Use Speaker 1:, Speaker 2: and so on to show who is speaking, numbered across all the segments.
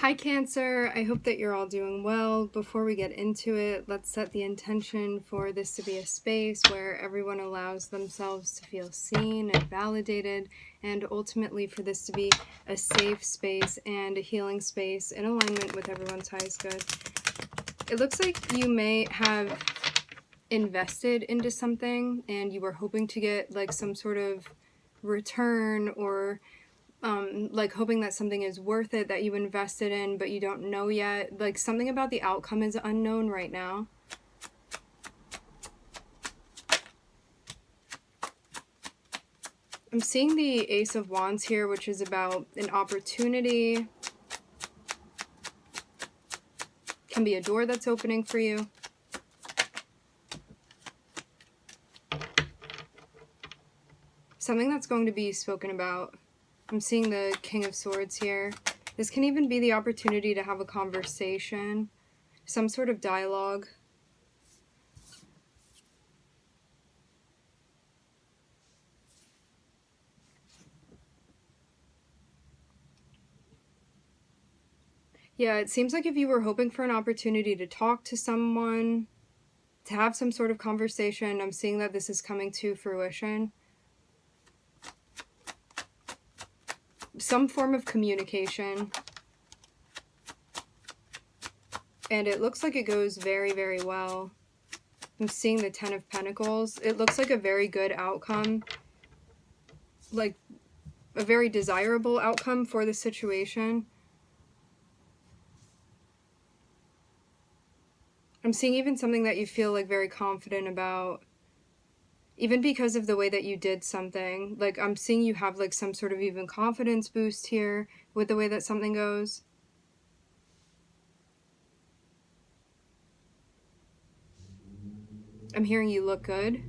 Speaker 1: Hi Cancer, I hope that you're all doing well. Before we get into it, let's set the intention for this to be a space where everyone allows themselves to feel seen and validated, and ultimately for this to be a safe space and a healing space in alignment with everyone's highest good. It looks like you may have invested into something and you were hoping to get like some sort of return, or like hoping that something is worth it that you invested in, but you don't know yet. Like something about the outcome is unknown right now. I'm seeing the Ace of Wands here, which is about an opportunity. Can be a door that's opening for you. Something that's going to be spoken about. I'm seeing the King of Swords here. This can even be the opportunity to have a conversation, some sort of dialogue. Yeah, it seems like if you were hoping for an opportunity to talk to someone, to have some sort of conversation, I'm seeing that this is coming to fruition. Some form of communication. And it looks like it goes very, very well. I'm seeing the Ten of Pentacles. It looks like a very good outcome. Like a very desirable outcome for the situation. I'm seeing even something that you feel like very confident about. Even because of the way that you did something. Like I'm seeing you have like some sort of even confidence boost here with the way that something goes. I'm hearing you look good.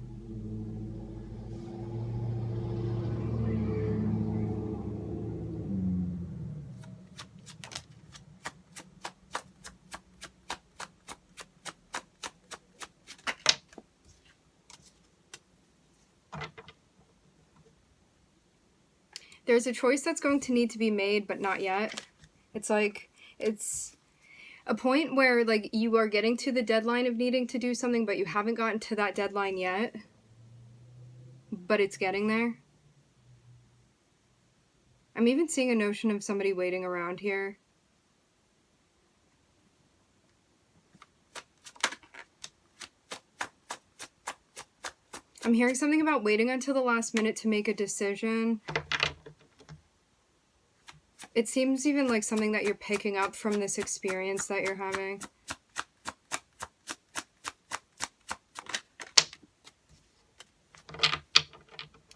Speaker 1: There's a choice that's going to need to be made, but not yet. It's like, it's a point where like you are getting to the deadline of needing to do something, but you haven't gotten to that deadline yet. But it's getting there. I'm even seeing a notion of somebody waiting around here. I'm hearing something about waiting until the last minute to make a decision. It seems even like something that you're picking up from this experience that you're having.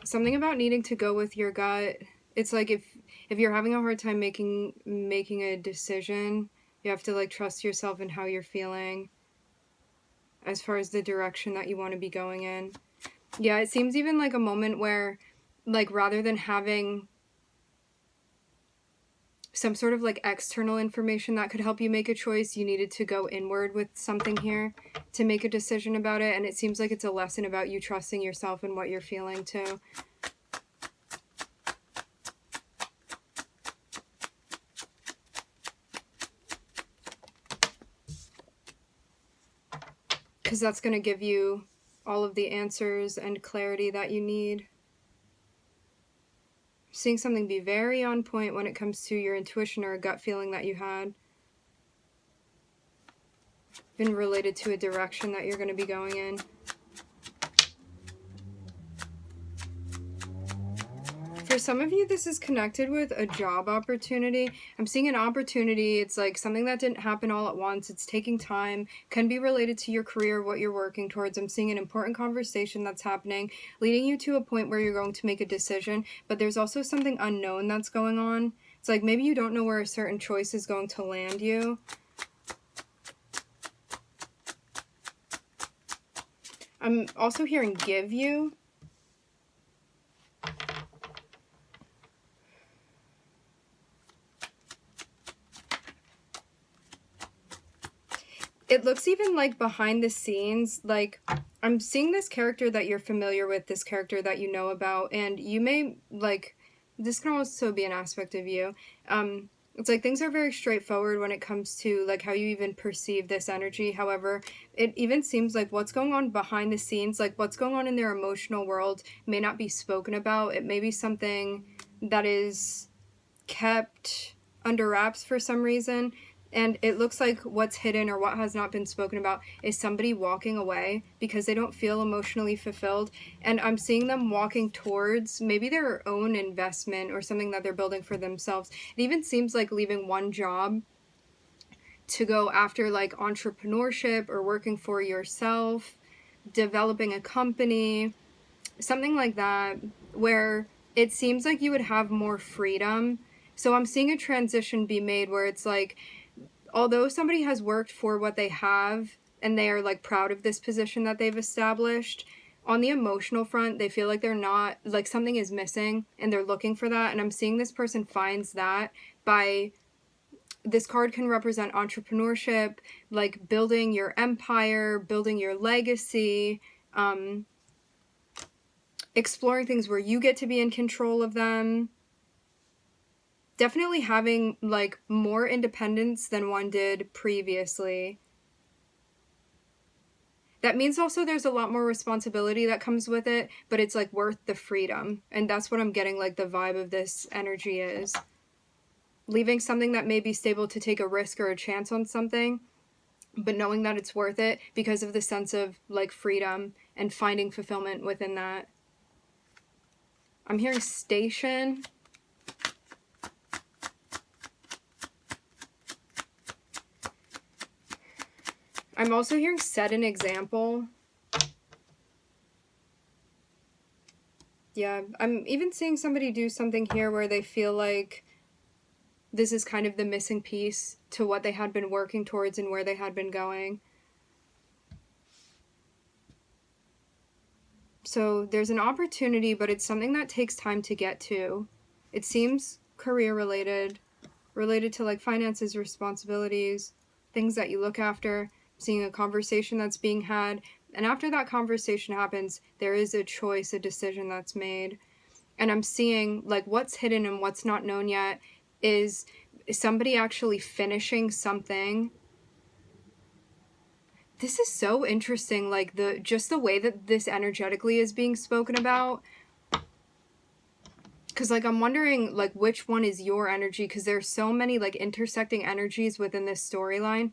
Speaker 1: Something about needing to go with your gut. It's like if you're having a hard time making a decision, you have to like trust yourself and how you're feeling as far as the direction that you want to be going in. Yeah, it seems even like a moment where like rather than having some sort of like external information that could help you make a choice, you needed to go inward with something here to make a decision about it. And it seems like it's a lesson about you trusting yourself and what you're feeling too. Because that's going to give you all of the answers and clarity that you need. Seeing something be very on point when it comes to your intuition or a gut feeling that you had. Been related to a direction that you're going to be going in. For some of you, this is connected with a job opportunity. I'm seeing an opportunity. It's like something that didn't happen all at once. It's taking time. Can be related to your career, what you're working towards. I'm seeing an important conversation that's happening, leading you to a point where you're going to make a decision. But there's also something unknown that's going on. It's like maybe you don't know where a certain choice is going to land you. I'm also hearing give you. It looks even like behind the scenes, like I'm seeing this character that you're familiar with, this character that you know about, and you may like, this can also be an aspect of you. It's like things are very straightforward when it comes to like how you even perceive this energy. However, it even seems like what's going on behind the scenes, like what's going on in their emotional world, may not be spoken about. It may be something that is kept under wraps for some reason. And it looks like what's hidden or what has not been spoken about is somebody walking away because they don't feel emotionally fulfilled. And I'm seeing them walking towards maybe their own investment or something that they're building for themselves. It even seems like leaving one job to go after like entrepreneurship or working for yourself, developing a company, something like that, where it seems like you would have more freedom. So I'm seeing a transition be made where it's like, although somebody has worked for what they have and they are like proud of this position that they've established, on the emotional front, they feel like they're not, like something is missing and they're looking for that. And I'm seeing this person finds that by, this card can represent entrepreneurship, like building your empire, building your legacy, exploring things where you get to be in control of them. Definitely having like more independence than one did previously. That means also there's a lot more responsibility that comes with it, but it's like worth the freedom. And that's what I'm getting like the vibe of this energy is. Leaving something that may be stable to take a risk or a chance on something, but knowing that it's worth it because of the sense of like freedom and finding fulfillment within that. I'm hearing station. I'm also hearing set an example. Yeah, I'm even seeing somebody do something here where they feel like this is kind of the missing piece to what they had been working towards and where they had been going. So there's an opportunity, but it's something that takes time to get to. It seems career related to like finances, responsibilities, things that you look after, seeing a conversation that's being had. And after that conversation happens, there is a choice, a decision that's made. And I'm seeing like what's hidden and what's not known yet is somebody actually finishing something. This is so interesting, like just the way that this energetically is being spoken about. Because like I'm wondering like which one is your energy, because there's so many like intersecting energies within this storyline.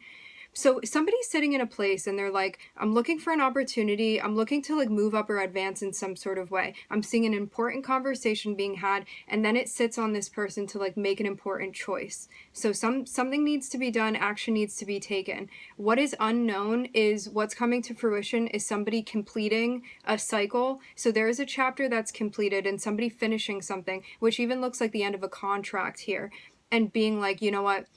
Speaker 1: So somebody's sitting in a place and they're like, I'm looking for an opportunity. I'm looking to like move up or advance in some sort of way. I'm seeing an important conversation being had, and then it sits on this person to like make an important choice. So something needs to be done, action needs to be taken. What is unknown is what's coming to fruition is somebody completing a cycle. So there is a chapter that's completed and somebody finishing something, which even looks like the end of a contract here, and being like, you know what?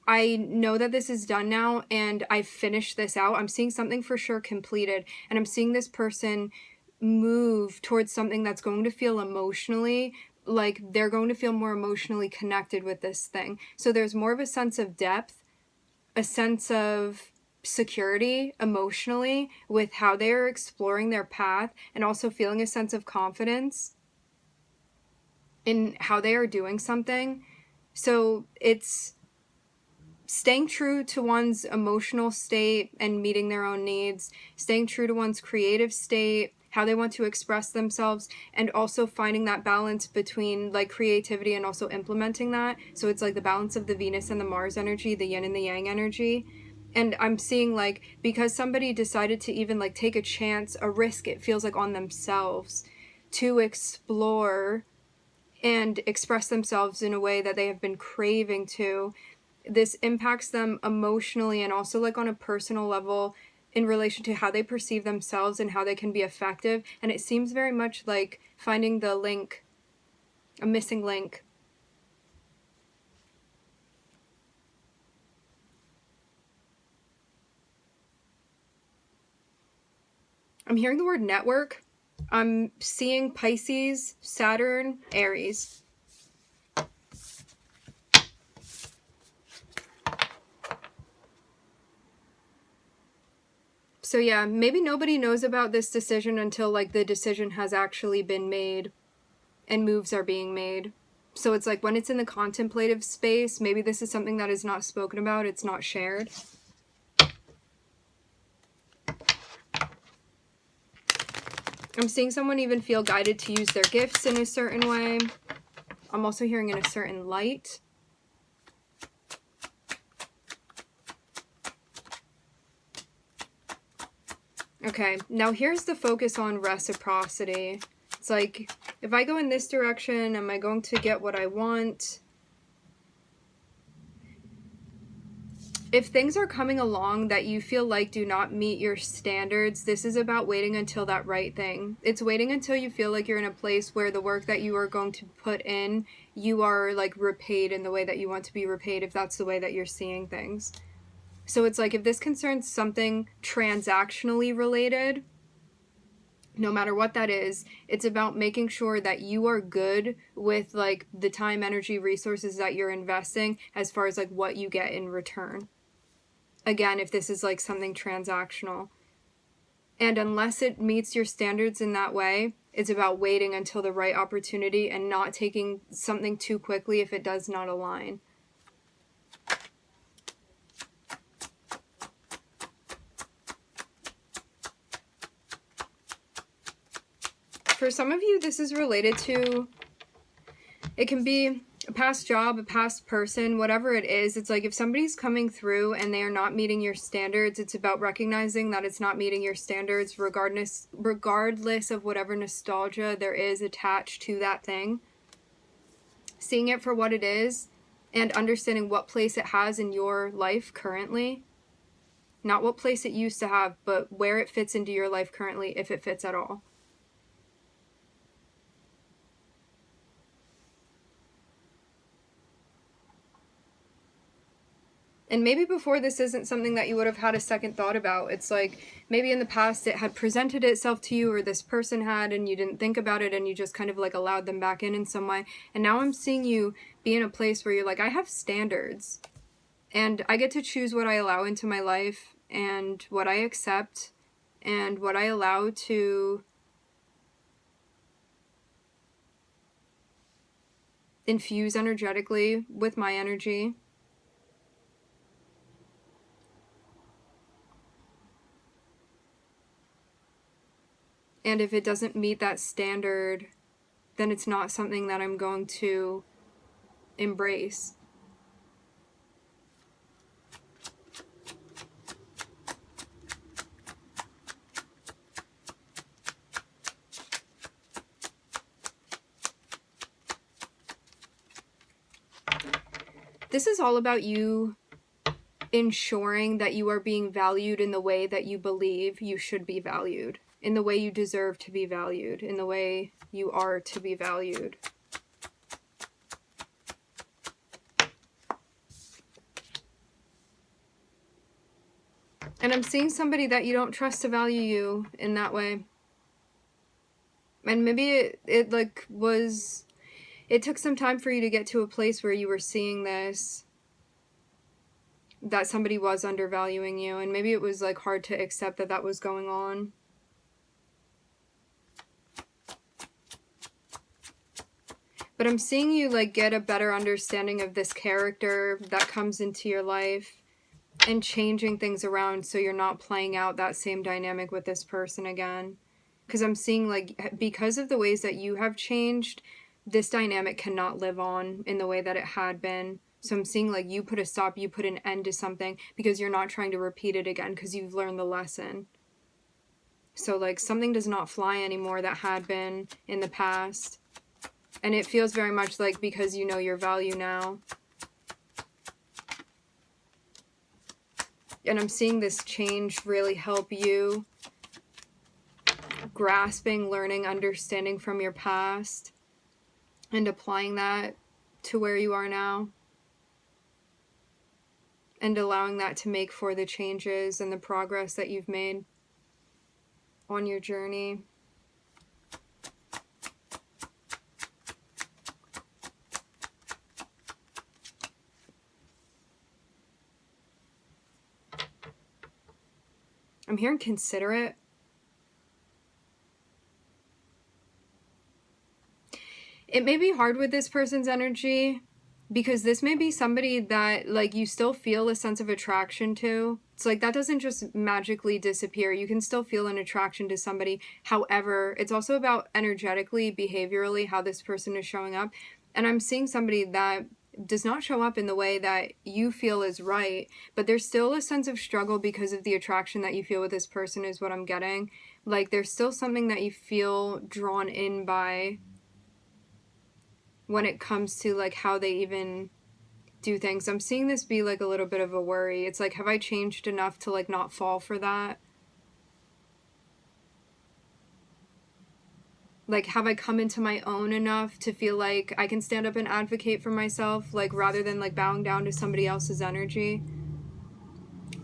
Speaker 1: I know that this is done now and I've finished this out. I'm seeing something for sure completed, and I'm seeing this person move towards something that's going to feel emotionally like they're going to feel more emotionally connected with this thing. So there's more of a sense of depth, a sense of security emotionally with how they're exploring their path, and also feeling a sense of confidence in how they are doing something. So it's staying true to one's emotional state and meeting their own needs, staying true to one's creative state, how they want to express themselves, and also finding that balance between like creativity and also implementing that. So it's like the balance of the Venus and the Mars energy, the yin and the yang energy. And I'm seeing like, because somebody decided to even like take a chance, a risk, it feels like on themselves to explore and express themselves in a way that they have been craving to. This impacts them emotionally and also like on a personal level in relation to how they perceive themselves and how they can be effective. And it seems very much like finding the link, a missing link. I'm hearing the word network. I'm seeing Pisces, Saturn, Aries. So yeah, maybe nobody knows about this decision until like the decision has actually been made and moves are being made. So it's like when it's in the contemplative space, maybe this is something that is not spoken about, it's not shared. I'm seeing someone even feel guided to use their gifts in a certain way. I'm also hearing in a certain light. Okay, now here's the focus on reciprocity. It's like, if I go in this direction, am I going to get what I want? If things are coming along that you feel like do not meet your standards, this is about waiting until that right thing. It's waiting until you feel like you're in a place where the work that you are going to put in, you are like repaid in the way that you want to be repaid, if that's the way that you're seeing things. So it's like, if this concerns something transactionally related, no matter what that is, it's about making sure that you are good with like the time, energy, resources that you're investing as far as like what you get in return. Again, if this is like something transactional. And unless it meets your standards in that way, it's about waiting until the right opportunity and not taking something too quickly if it does not align. For some of you, this is related to, it can be a past job, a past person, whatever it is. It's like if somebody's coming through and they are not meeting your standards, it's about recognizing that it's not meeting your standards regardless of whatever nostalgia there is attached to that thing. Seeing it for what it is and understanding what place it has in your life currently. Not what place it used to have, but where it fits into your life currently, if it fits at all. And maybe before this isn't something that you would have had a second thought about. It's like maybe in the past it had presented itself to you, or this person had, and you didn't think about it and you just kind of like allowed them back in some way. And now I'm seeing you be in a place where you're like, I have standards and I get to choose what I allow into my life and what I accept and what I allow to infuse energetically with my energy. And if it doesn't meet that standard, then it's not something that I'm going to embrace. This is all about you ensuring that you are being valued in the way that you believe you should be valued, in the way you deserve to be valued, in the way you are to be valued. And I'm seeing somebody that you don't trust to value you in that way. And maybe it took some time for you to get to a place where you were seeing this, that somebody was undervaluing you, and maybe it was like hard to accept that that was going on. But I'm seeing you like get a better understanding of this character that comes into your life and changing things around so you're not playing out that same dynamic with this person again. Because I'm seeing like, because of the ways that you have changed, this dynamic cannot live on in the way that it had been. So I'm seeing like you put a stop, you put an end to something because you're not trying to repeat it again because you've learned the lesson. So like something does not fly anymore that had been in the past. And it feels very much like because you know your value now. And I'm seeing this change really help you grasping, learning, understanding from your past and applying that to where you are now. And allowing that to make for the changes and the progress that you've made on your journey. I'm hearing considerate. It may be hard with this person's energy because this may be somebody that, like, you still feel a sense of attraction to. It's like that doesn't just magically disappear. You can still feel an attraction to somebody. However, it's also about energetically, behaviorally, how this person is showing up. And I'm seeing somebody that does not show up in the way that you feel is right, but there's still a sense of struggle because of the attraction that you feel with this person is what I'm getting. Like, there's still something that you feel drawn in by when it comes to, like, how they even do things. I'm seeing this be, like, a little bit of a worry. It's like, have I changed enough to, like, not fall for that? Like, have I come into my own enough to feel like I can stand up and advocate for myself, like, rather than, like, bowing down to somebody else's energy?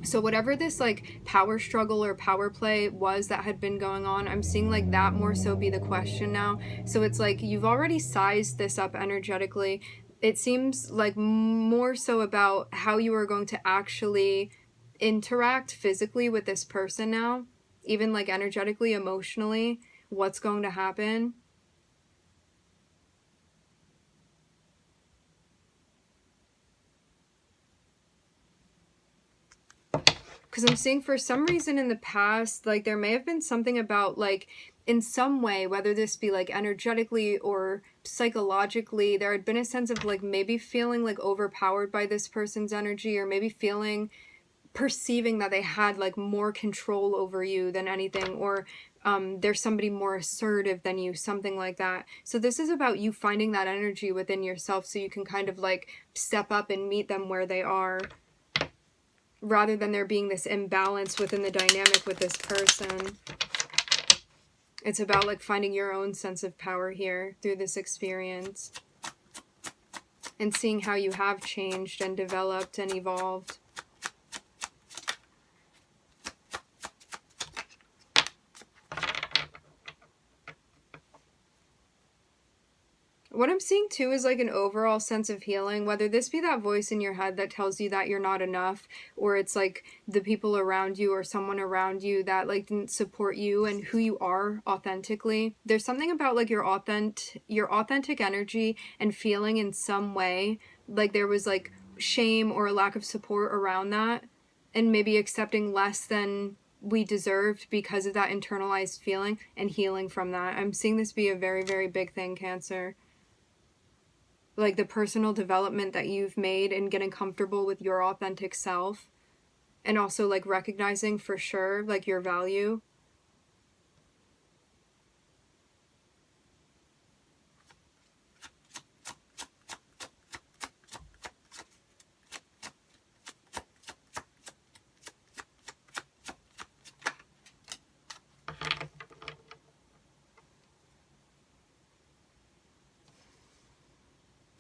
Speaker 1: So whatever this, like, power struggle or power play was that had been going on, I'm seeing, like, that more so be the question now. So it's like you've already sized this up energetically. It seems like more so about how you are going to actually interact physically with this person now, even, like, energetically, emotionally, what's going to happen. Because I'm seeing for some reason in the past, like, there may have been something about, like, in some way, whether this be, like, energetically or psychologically, there had been a sense of, like, maybe feeling, like, overpowered by this person's energy, or maybe perceiving that they had, like, more control over you than anything, or there's somebody more assertive than you, something like that. So this is about you finding that energy within yourself so you can kind of, like, step up and meet them where they are, rather than there being this imbalance within the dynamic with this person. It's about, like, finding your own sense of power here through this experience and seeing how you have changed and developed and evolved. What I'm seeing too is, like, an overall sense of healing, whether this be that voice in your head that tells you that you're not enough, or it's, like, the people around you or someone around you that, like, didn't support you and who you are authentically. There's something about, like, your authentic energy and feeling in some way, like, there was, like, shame or a lack of support around that, and maybe accepting less than we deserved because of that internalized feeling, and healing from that. I'm seeing this be a very, very big thing, Cancer. Like, the personal development that you've made and getting comfortable with your authentic self, and also, like, recognizing for sure, like, your value.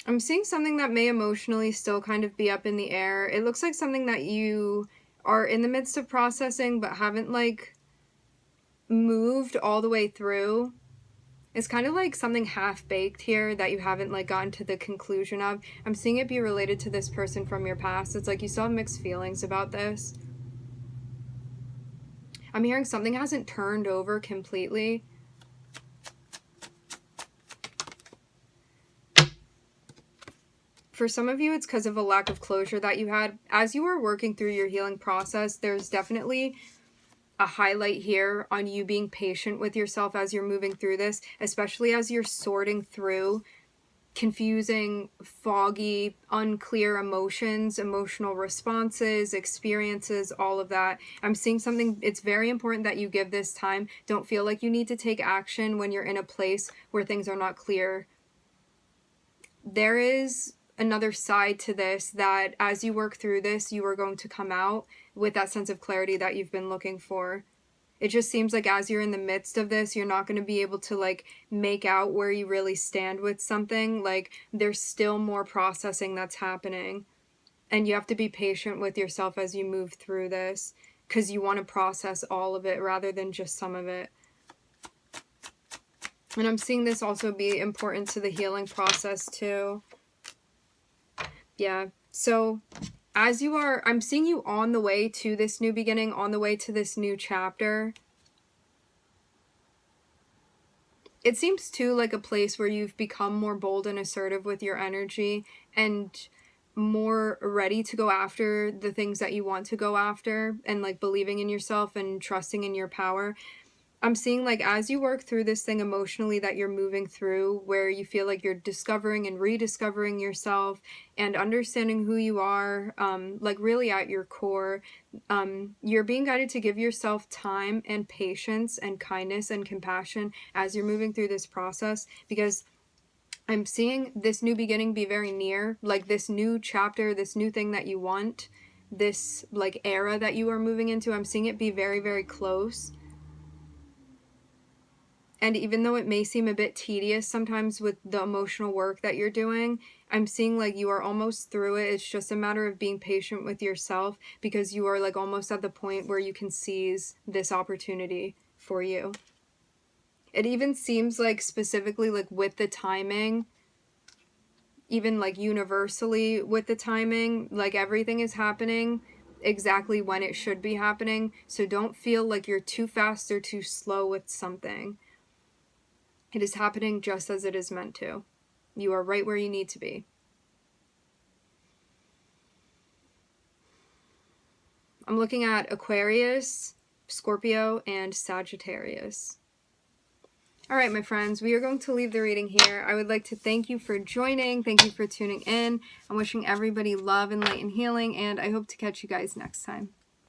Speaker 1: I'm seeing something that may emotionally still kind of be up in the air. It looks like something that you are in the midst of processing but haven't, like, moved all the way through. It's kind of like something half-baked here that you haven't, like, gotten to the conclusion of. I'm seeing it be related to this person from your past. It's like you still have mixed feelings about this. I'm hearing something hasn't turned over completely. For some of you, it's because of a lack of closure that you had. As you were working through your healing process, there's definitely a highlight here on you being patient with yourself as you're moving through this, especially as you're sorting through confusing, foggy, unclear emotions, emotional responses, experiences, all of that. I'm seeing something. It's very important that you give this time. Don't feel like you need to take action when you're in a place where things are not clear. There is another side to this, that as you work through this, you are going to come out with that sense of clarity that you've been looking for. It just seems like as you're in the midst of this, you're not going to be able to, like, make out where you really stand with something. Like, there's still more processing that's happening. And you have to be patient with yourself as you move through this, because you want to process all of it rather than just some of it. And I'm seeing this also be important to the healing process too. Yeah, so as you are, I'm seeing you on the way to this new beginning, on the way to this new chapter. it seems too like a place where you've become more bold and assertive with your energy and more ready to go after the things that you want to go after, and like believing in yourself and trusting in your power. I'm seeing like as you work through this thing emotionally that you're moving through, where you feel like you're discovering and rediscovering yourself and understanding who you are, like really at your core, you're being guided to give yourself time and patience and kindness and compassion as you're moving through this process, because I'm seeing this new beginning be very near, like this new chapter, this new thing that you want, this like era that you are moving into. I'm seeing it be very, very close. And even though it may seem a bit tedious sometimes with the emotional work that you're doing, I'm seeing like you are almost through it. It's just a matter of being patient with yourself, because you are like almost at the point where you can seize this opportunity for you. It even seems like specifically like with the timing, even like universally with the timing, like everything is happening exactly when it should be happening. So don't feel like you're too fast or too slow with something. It is happening just as it is meant to. You are right where you need to be. I'm looking at Aquarius, Scorpio, and Sagittarius. All right, my friends, we are going to leave the reading here. I would like to thank you for joining. Thank you for tuning in. I'm wishing everybody love and light and healing, and I hope to catch you guys next time.